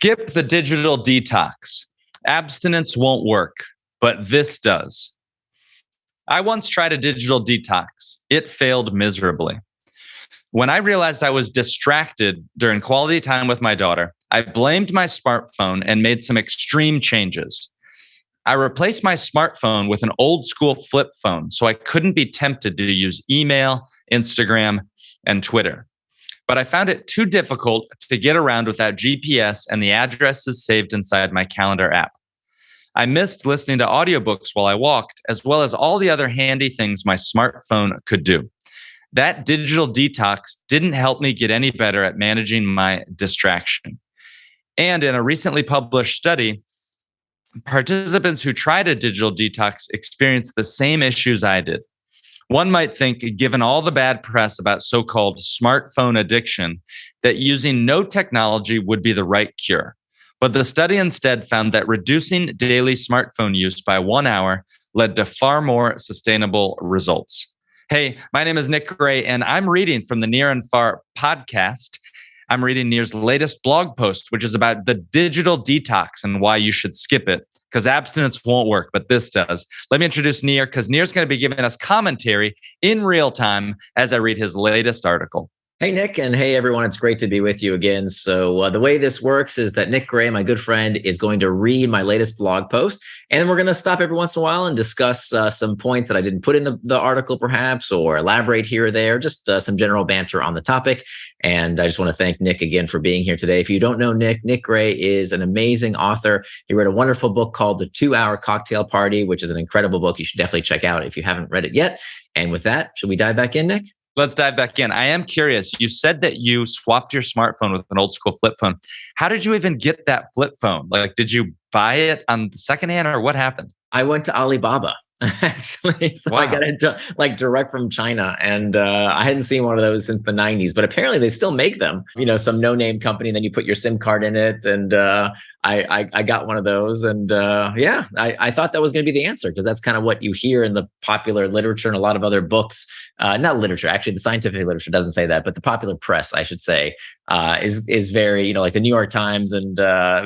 Skip the digital detox. Abstinence won't work, but this does. I once tried a digital detox. It failed miserably. When I realized I was distracted during quality time with my daughter, I blamed my smartphone and made some extreme changes. I replaced my smartphone with an old school flip phone so I couldn't be tempted to use email, Instagram, and Twitter. But I found it too difficult to get around without GPS and the addresses saved inside my calendar app. I missed listening to audiobooks while I walked, as well as all the other handy things my smartphone could do. That digital detox didn't help me get any better at managing my distraction. And in a recently published study, participants who tried a digital detox experienced the same issues I did. One might think, given all the bad press about so-called smartphone addiction, that using no technology would be the right cure. But the study instead found that reducing daily smartphone use by 1 hour led to far more sustainable results. Hey, my name is Nick Gray, and I'm reading from the Near and Far podcast. I'm reading Near's latest blog post, which is about the digital detox and why you should skip it, because abstinence won't work, but this does. Let me introduce Near, because Near's going to be giving us commentary in real time as I read his latest article. Hey, Nick, and hey, everyone. It's great to be with you again. So the way this works is that Nick Gray, my good friend, is going to read my latest blog post, and we're going to stop every once in a while and discuss some points that I didn't put in the article, perhaps, or elaborate here or there, just some general banter on the topic. And I just want to thank Nick again for being here today. If you don't know Nick, Nick Gray is an amazing author. He wrote a wonderful book called The 2-Hour Cocktail Party, which is an incredible book you should definitely check out if you haven't read it yet. And with that, should we dive back in, Nick? Let's dive back in. I am curious. You said that you swapped your smartphone with an old school flip phone. How did you even get that flip phone? Like, did you buy it on the secondhand or what happened? I went to Alibaba. Actually, so wow. I got it direct from China, and I hadn't seen one of those since the 90s, but apparently they still make them, some no-name company. Then you put your SIM card in it, and I got one of those, and I thought that was going to be the answer, because that's kind of what you hear in the popular literature and a lot of other books. Not literature, actually, the scientific literature doesn't say that, but the popular press, I should say, is very, like the New York Times and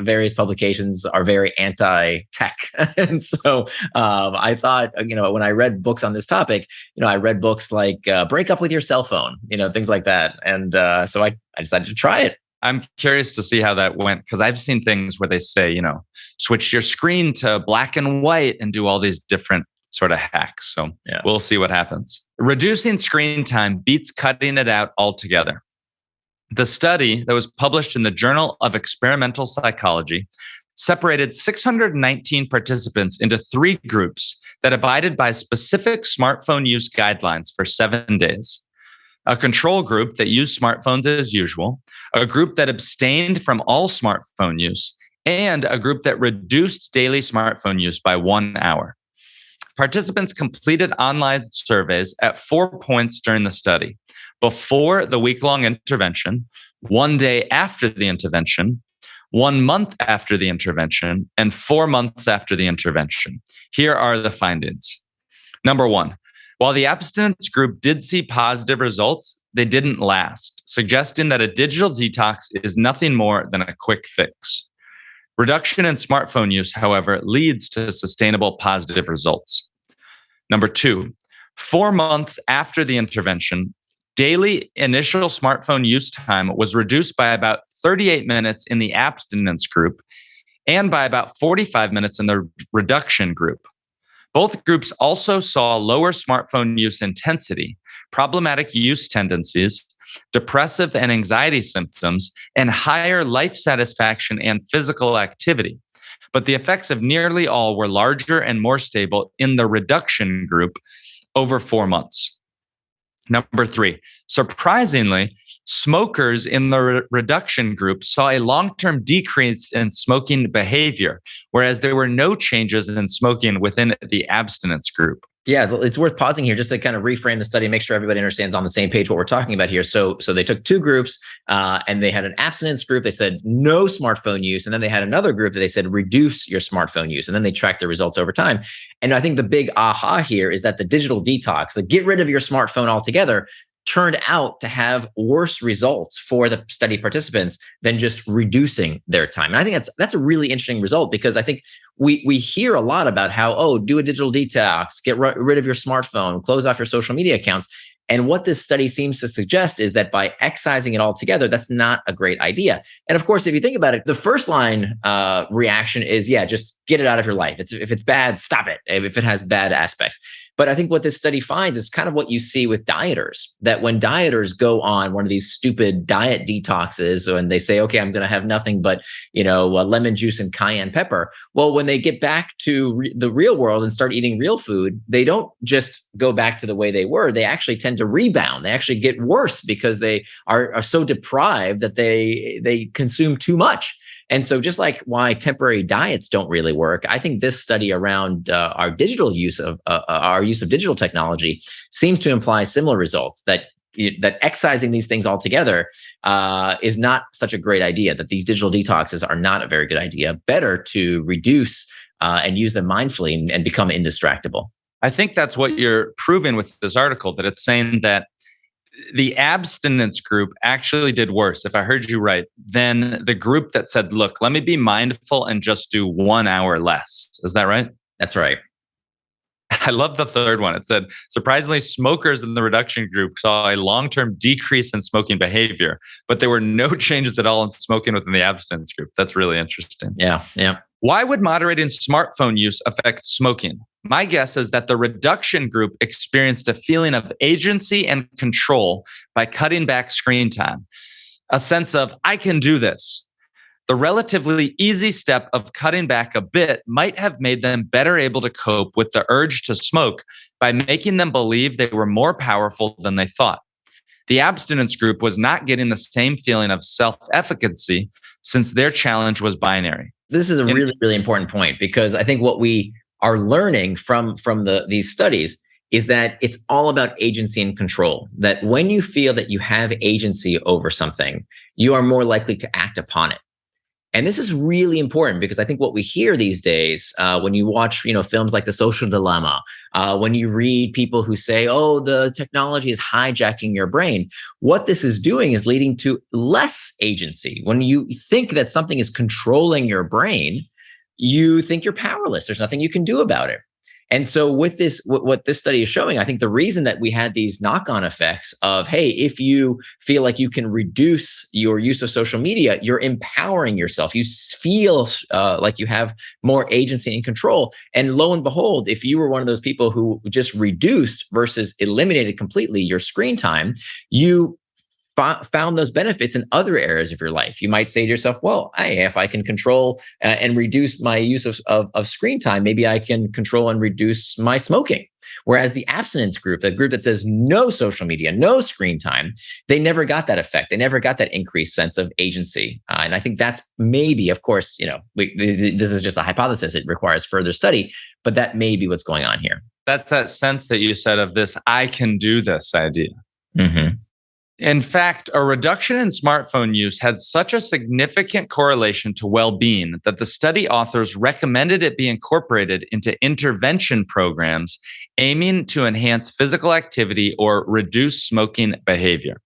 various publications are very anti-tech, and so I thought, when I read books on this topic, I read books like Break Up with Your Cell Phone, things like that. And so I decided to try it. I'm curious to see how that went, because I've seen things where they say, switch your screen to black and white and do all these different sort of hacks. So We'll see what happens. Reducing screen time beats cutting it out altogether. The study that was published in the Journal of Experimental Psychology separated 619 participants into 3 groups that abided by specific smartphone use guidelines for 7 days. A control group that used smartphones as usual, a group that abstained from all smartphone use, and a group that reduced daily smartphone use by 1 hour. Participants completed online surveys at 4 points during the study: before the week-long intervention, 1 day after the intervention, 1 month after the intervention, and 4 months after the intervention. Here are the findings. Number 1, while the abstinence group did see positive results, they didn't last, suggesting that a digital detox is nothing more than a quick fix. Reduction in smartphone use, however, leads to sustainable positive results. Number 2, 4 months after the intervention, daily initial smartphone use time was reduced by about 38 minutes in the abstinence group and by about 45 minutes in the reduction group. Both groups also saw lower smartphone use intensity, problematic use tendencies, depressive and anxiety symptoms, and higher life satisfaction and physical activity. But the effects of nearly all were larger and more stable in the reduction group over 4 months. Number 3, surprisingly, smokers in the reduction group saw a long-term decrease in smoking behavior, whereas there were no changes in smoking within the abstinence group. Yeah, it's worth pausing here just to kind of reframe the study, make sure everybody understands on the same page what we're talking about here. So they took 2 groups and they had an abstinence group. They said no smartphone use. And then they had another group that they said reduce your smartphone use. And then they tracked the results over time. And I think the big aha here is that the digital detox, the get rid of your smartphone altogether, turned out to have worse results for the study participants than just reducing their time. And I think that's a really interesting result, because I think we hear a lot about how, oh, do a digital detox, get rid of your smartphone, close off your social media accounts. And what this study seems to suggest is that by excising it all together, that's not a great idea. And of course, if you think about it, the first line reaction is, yeah, just get it out of your life. If it's bad, stop it, if it has bad aspects. But I think what this study finds is kind of what you see with dieters, that when dieters go on one of these stupid diet detoxes and they say, okay, I'm going to have nothing but, lemon juice and cayenne pepper. Well, when they get back to the real world and start eating real food, they don't just go back to the way they were. They actually tend to rebound. They actually get worse because they are so deprived that they consume too much. And so just like why temporary diets don't really work, I think this study around our use of digital technology seems to imply similar results, that excising these things altogether is not such a great idea, that these digital detoxes are not a very good idea. Better to reduce and use them mindfully and become indistractable. I think that's what you're proving with this article, that it's saying that the abstinence group actually did worse, if I heard you right, than the group that said, look, let me be mindful and just do 1 hour less. Is that right? That's right. I love the third one. It said, surprisingly, smokers in the reduction group saw a long-term decrease in smoking behavior, but there were no changes at all in smoking within the abstinence group. That's really interesting. Yeah. Why would moderating smartphone use affect smoking? My guess is that the reduction group experienced a feeling of agency and control by cutting back screen time, a sense of, I can do this. The relatively easy step of cutting back a bit might have made them better able to cope with the urge to smoke by making them believe they were more powerful than they thought. The abstinence group was not getting the same feeling of self-efficacy since their challenge was binary. This is a really, really important point, because I think what we are learning from these studies is that it's all about agency and control. That when you feel that you have agency over something, you are more likely to act upon it. And this is really important, because I think what we hear these days, when you watch, films like The Social Dilemma, when you read people who say, oh, the technology is hijacking your brain, what this is doing is leading to less agency. When you think that something is controlling your brain, you think you're powerless. There's nothing you can do about it. And so with this, what this study is showing, I think the reason that we had these knock-on effects of, hey, if you feel like you can reduce your use of social media, you're empowering yourself. You feel like you have more agency and control. And lo and behold, if you were one of those people who just reduced versus eliminated completely your screen time, you found those benefits in other areas of your life. You might say to yourself, well, if I can control and reduce my use of screen time, maybe I can control and reduce my smoking. Whereas the abstinence group, the group that says no social media, no screen time, they never got that effect. They never got that increased sense of agency. And I think that's maybe, of course, this is just a hypothesis. It requires further study, but that may be what's going on here. That's that sense that you said of this, I can do this idea. Mm-hmm. In fact, a reduction in smartphone use had such a significant correlation to well-being that the study authors recommended it be incorporated into intervention programs aiming to enhance physical activity or reduce smoking behavior.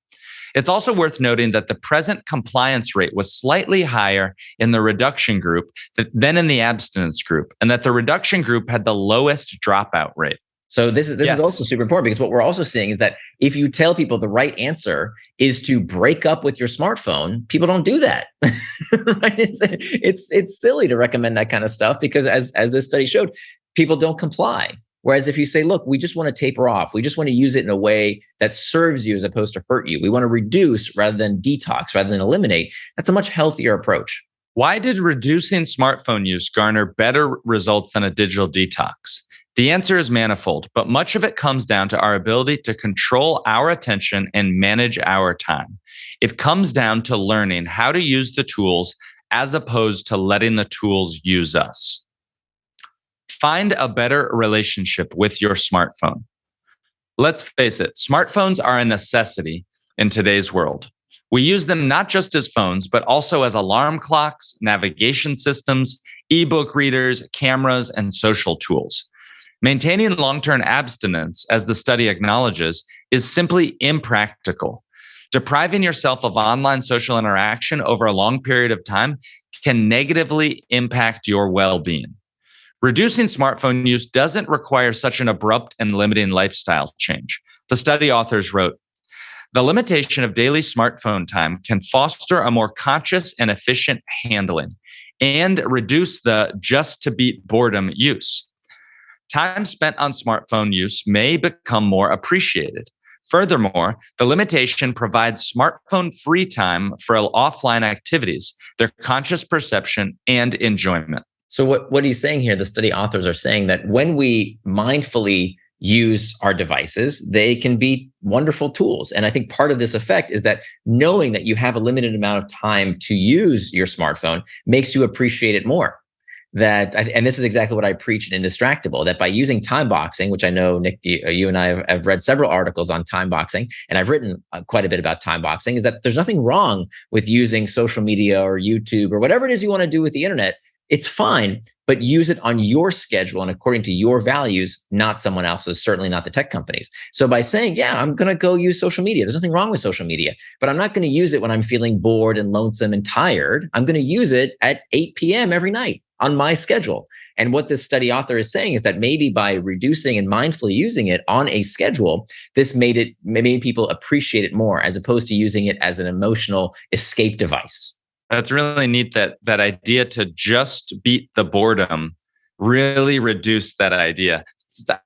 It's also worth noting that the present compliance rate was slightly higher in the reduction group than in the abstinence group, and that the reduction group had the lowest dropout rate. So this is also super important, because what we're also seeing is that if you tell people the right answer is to break up with your smartphone, people don't do that. Right? It's silly to recommend that kind of stuff, because as this study showed, people don't comply. Whereas if you say, look, we just want to taper off, we just want to use it in a way that serves you as opposed to hurt you, we want to reduce rather than detox, rather than eliminate, that's a much healthier approach. Why did reducing smartphone use garner better results than a digital detox? The answer is manifold, but much of it comes down to our ability to control our attention and manage our time. It comes down to learning how to use the tools as opposed to letting the tools use us. Find a better relationship with your smartphone. Let's face it, smartphones are a necessity in today's world. We use them not just as phones, but also as alarm clocks, navigation systems, ebook readers, cameras, and social tools. Maintaining long-term abstinence, as the study acknowledges, is simply impractical. Depriving yourself of online social interaction over a long period of time can negatively impact your well-being. Reducing smartphone use doesn't require such an abrupt and limiting lifestyle change. The study authors wrote, the limitation of daily smartphone time can foster a more conscious and efficient handling and reduce the just to beat boredom use. Time spent on smartphone use may become more appreciated. Furthermore, the limitation provides smartphone free time for offline activities, their conscious perception and enjoyment. So what he's saying here, the study authors are saying that when we mindfully use our devices, they can be wonderful tools. And I think part of this effect is that knowing that you have a limited amount of time to use your smartphone makes you appreciate it more. And this is exactly what I preach in Indistractable, that by using time boxing, which I know, Nick, you and I have read several articles on time boxing, and I've written quite a bit about time boxing, is that there's nothing wrong with using social media or YouTube or whatever it is you want to do with the internet. It's fine, but use it on your schedule and according to your values, not someone else's, certainly not the tech companies. So by saying, yeah, I'm going to go use social media. There's nothing wrong with social media, but I'm not going to use it when I'm feeling bored and lonesome and tired. I'm going to use it at 8 p.m. every night on my schedule. And what this study author is saying is that maybe by reducing and mindfully using it on a schedule, this made people appreciate it more as opposed to using it as an emotional escape device. That's really neat, that idea to just beat the boredom really reduce that idea.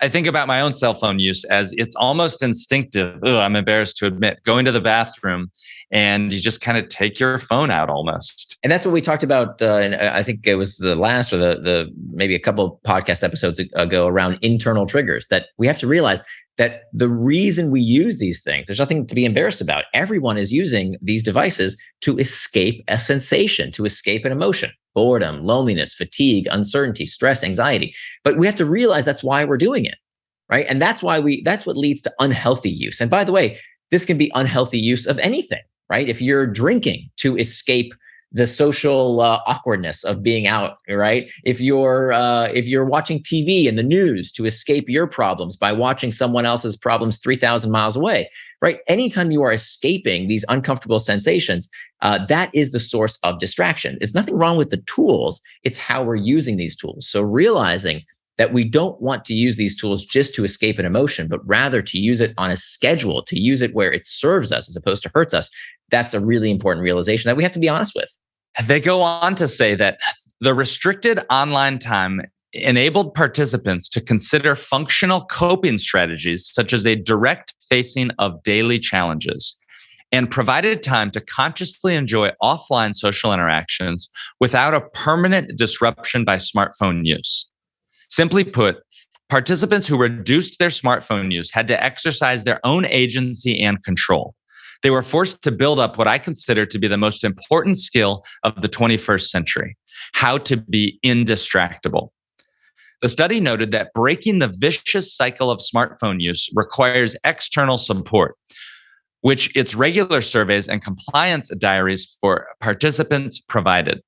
I think about my own cell phone use as it's almost instinctive. I'm embarrassed to admit, going to the bathroom and you just kind of take your phone out almost. And that's what we talked about. And I think it was the last or the maybe a couple podcast episodes ago around internal triggers, that we have to realize that the reason we use these things, there's nothing to be embarrassed about. Everyone is using these devices to escape a sensation, to escape an emotion, boredom, loneliness, fatigue, uncertainty, stress, anxiety. But we have to realize that's why we're doing it, right? And that's what leads to unhealthy use. And by the way, this can be unhealthy use of anything, right? If you're drinking to escape the social awkwardness of being out, right? If you're watching TV and the news to escape your problems by watching someone else's problems 3,000 miles away, right? Anytime you are escaping these uncomfortable sensations, that is the source of distraction. There's nothing wrong with the tools. It's how we're using these tools. So realizing that we don't want to use these tools just to escape an emotion, but rather to use it on a schedule, to use it where it serves us as opposed to hurts us. That's a really important realization that we have to be honest with. They go on to say that the restricted online time enabled participants to consider functional coping strategies, such as a direct facing of daily challenges, and provided time to consciously enjoy offline social interactions without a permanent disruption by smartphone use. Simply put, participants who reduced their smartphone use had to exercise their own agency and control. They were forced to build up what I consider to be the most important skill of the 21st century: how to be indistractable. The study noted that breaking the vicious cycle of smartphone use requires external support, which its regular surveys and compliance diaries for participants provided.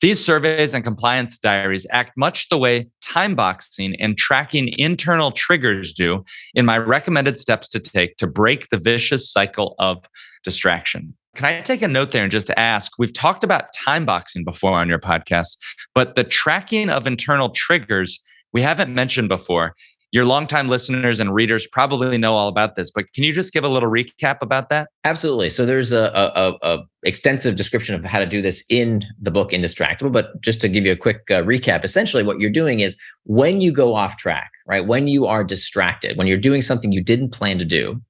These surveys and compliance diaries act much the way time boxing and tracking internal triggers do in my recommended steps to take to break the vicious cycle of distraction. Can I take a note there and just ask, we've talked about time boxing before on your podcast, but the tracking of internal triggers we haven't mentioned before. Your longtime listeners and readers probably know all about this, but can you just give a little recap about that? Absolutely. So there's a extensive description of how to do this in the book Indistractable, but just to give you a quick recap, essentially what you're doing is when you go off track, right? When you are distracted, when you're doing something you didn't plan to do,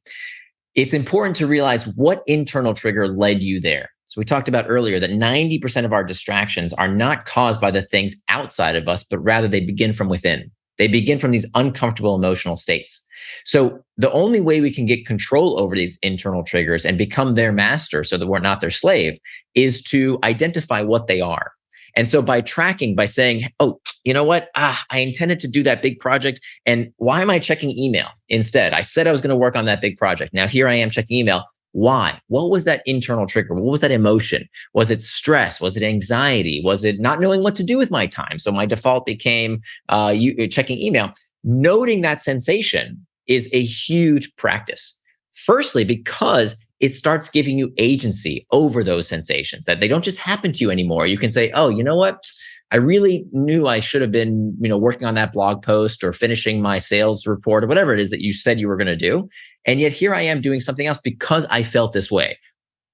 it's important to realize what internal trigger led you there. So we talked about earlier that 90% of our distractions are not caused by the things outside of us, but rather they begin from within. They begin from these uncomfortable emotional states. So the only way we can get control over these internal triggers and become their master so that we're not their slave is to identify what they are. And so by tracking, by saying, oh, you know what? I intended to do that big project. And why am I checking email instead? I said I was going to work on that big project. Now here I am checking email. Why? What was that internal trigger? What was that emotion? Was it stress? Was it anxiety? Was it not knowing what to do with my time? So my default became checking email. noting that sensation is a huge practice. Firstly, because it starts giving you agency over those sensations, that they don't just happen to you anymore. You can say, oh, you know what? I really knew I should have been, working on that blog post or finishing my sales report or whatever it is that you said you were going to do. And yet here I am doing something else because I felt this way.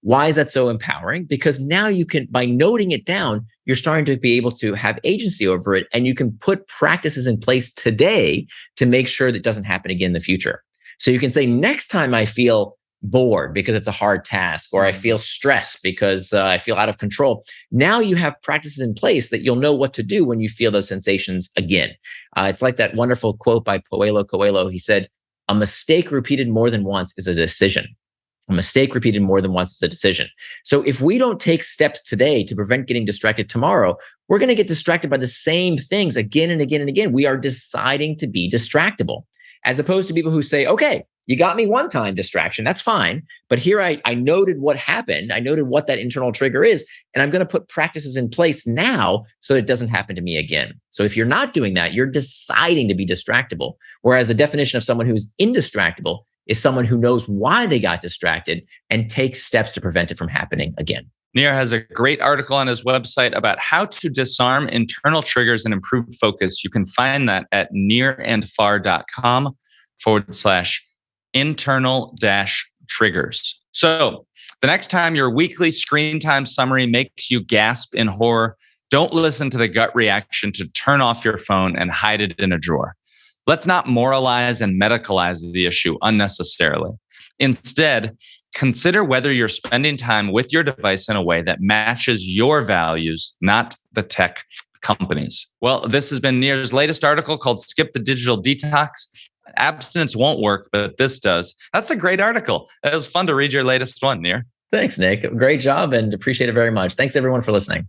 Why is that so empowering? Because now you can, by noting it down, you're starting to be able to have agency over it, and you can put practices in place today to make sure that doesn't happen again in the future. So you can say, next time I feel bored because it's a hard task, or I feel stressed because I feel out of control. Now you have practices in place that you'll know what to do when you feel those sensations again. It's like that wonderful quote by Paulo Coelho. He said, a mistake repeated more than once is a decision. A mistake repeated more than once is a decision. So if we don't take steps today to prevent getting distracted tomorrow, we're going to get distracted by the same things again and again and again. We are deciding to be distractible, as opposed to people who say, okay, you got me one time distraction. That's fine. But here I noted what happened. I noted what that internal trigger is, and I'm going to put practices in place now so it doesn't happen to me again. So if you're not doing that, you're deciding to be distractible. Whereas the definition of someone who's indistractable is someone who knows why they got distracted and takes steps to prevent it from happening again. Nir has a great article on his website about how to disarm internal triggers and improve focus. You can find that at nirandfar.com/internal-triggers. So the next time your weekly screen time summary makes you gasp in horror, don't listen to the gut reaction to turn off your phone and hide it in a drawer. Let's not moralize and medicalize the issue unnecessarily. Instead, consider whether you're spending time with your device in a way that matches your values, not the tech companies. Well, this has been Nir's latest article called Skip the Digital Detox. Abstinence won't work, but this does. That's a great article. It was fun to read your latest one, Nir. Thanks, Nick. Great job, and appreciate it very much. Thanks, everyone, for listening.